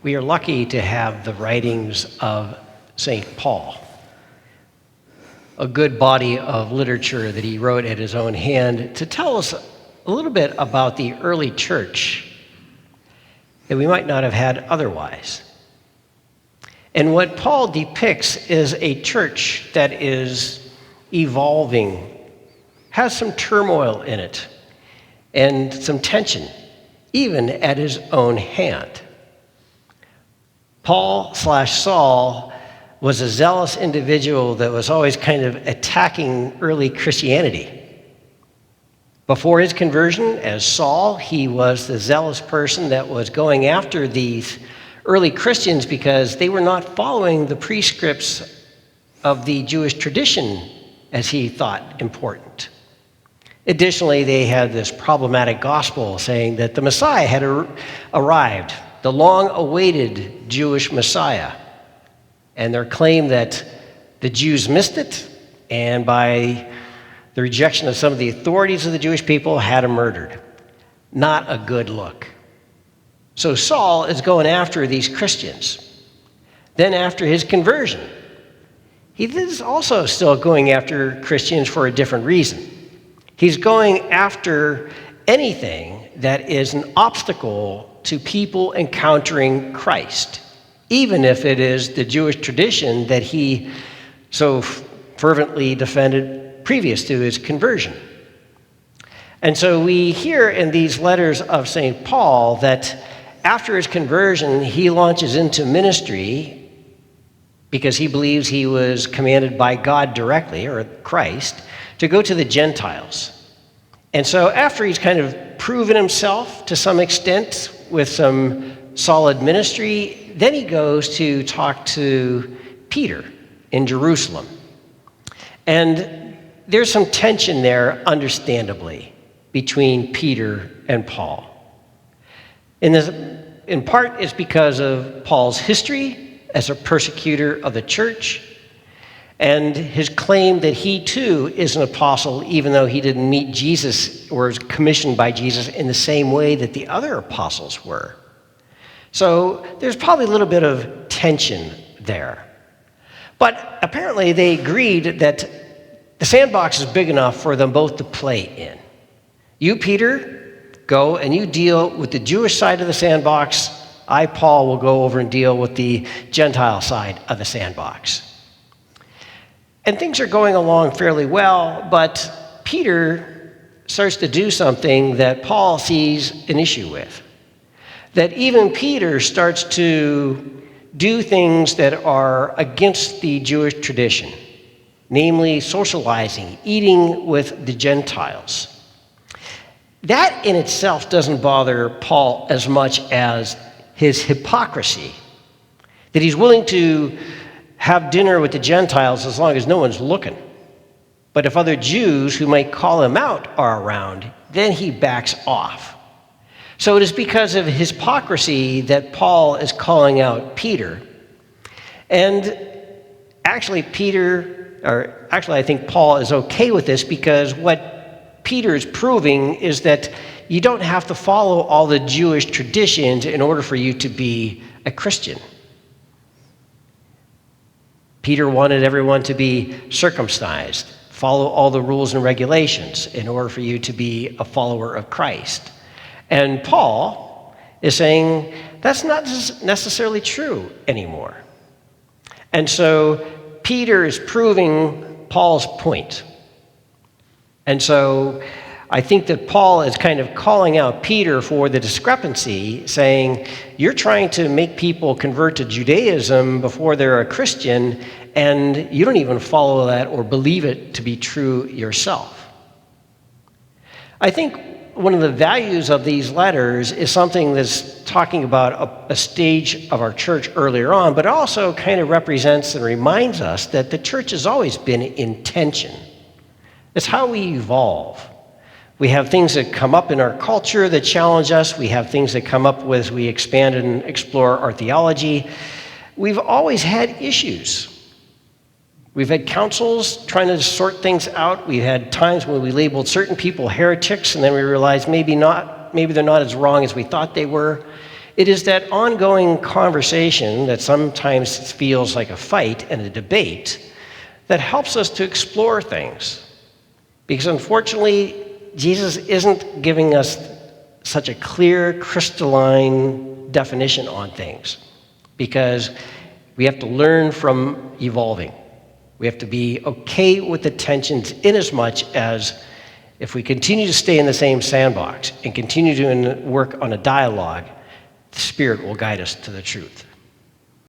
We are lucky to have the writings of St. Paul, a good body of literature that he wrote at his own hand to tell us a little bit about the early church that we might not have had otherwise. And what Paul depicts is a church that is evolving, has some turmoil in it, and some tension, even at his own hand. Paul/Saul was a zealous individual that was always kind of attacking early Christianity. Before his conversion as Saul, he was the zealous person that was going after these early Christians because they were not following the prescripts of the Jewish tradition as he thought important. Additionally, they had this problematic gospel saying that the Messiah had arrived, the long-awaited Jewish Messiah, and their claim that the Jews missed it, and by the rejection of some of the authorities of the Jewish people, had him murdered. Not a good look. So Saul is going after these Christians. Then after his conversion, he is also still going after Christians for a different reason. He's going after anything that is an obstacle to people encountering Christ, even if it is the Jewish tradition that he so fervently defended previous to his conversion. And so we hear in these letters of St. Paul that after his conversion, he launches into ministry because he believes he was commanded by God directly, or Christ, to go to the Gentiles. And so after he's kind of proven himself to some extent with some solid ministry, then he goes to talk to Peter in Jerusalem. And there's some tension there, understandably, between Peter and Paul. In part, it's because of Paul's history as a persecutor of the church and his claim that he too is an apostle, even though he didn't meet Jesus or was commissioned by Jesus in the same way that the other apostles were. So there's probably a little bit of tension there. But apparently they agreed that the sandbox is big enough for them both to play in. You, Peter, go and you deal with the Jewish side of the sandbox. I, Paul, will go over and deal with the Gentile side of the sandbox. And things are going along fairly well, but Peter starts to do something that Paul sees an issue with. That even Peter starts to do things that are against the Jewish tradition, namely socializing, eating with the Gentiles. That in itself doesn't bother Paul as much as his hypocrisy, that he's willing to have dinner with the Gentiles as long as no one's looking. But if other Jews who might call him out are around, then he backs off. So it is because of his hypocrisy that Paul is calling out Peter. And actually I think Paul is okay with this because what Peter is proving is that you don't have to follow all the Jewish traditions in order for you to be a Christian. Peter wanted everyone to be circumcised, follow all the rules and regulations in order for you to be a follower of Christ. And Paul is saying that's not necessarily true anymore. And so Peter is proving Paul's point. And so I think that Paul is kind of calling out Peter for the discrepancy, saying, you're trying to make people convert to Judaism before they're a Christian, and you don't even follow that or believe it to be true yourself. I think one of the values of these letters is something that's talking about a stage of our church earlier on, but also kind of represents and reminds us that the church has always been in tension. It's how we evolve. We have things that come up in our culture that challenge us. We have things that come up as we expand and explore our theology. We've always had issues. We've had councils trying to sort things out. We've had times when we labeled certain people heretics, and then we realized maybe they're not as wrong as we thought they were. It is that ongoing conversation that sometimes feels like a fight and a debate that helps us to explore things. Because unfortunately, Jesus isn't giving us such a clear, crystalline definition on things. Because we have to learn from evolving. We have to be okay with the tensions inasmuch as if we continue to stay in the same sandbox and continue to work on a dialogue, the Spirit will guide us to the truth.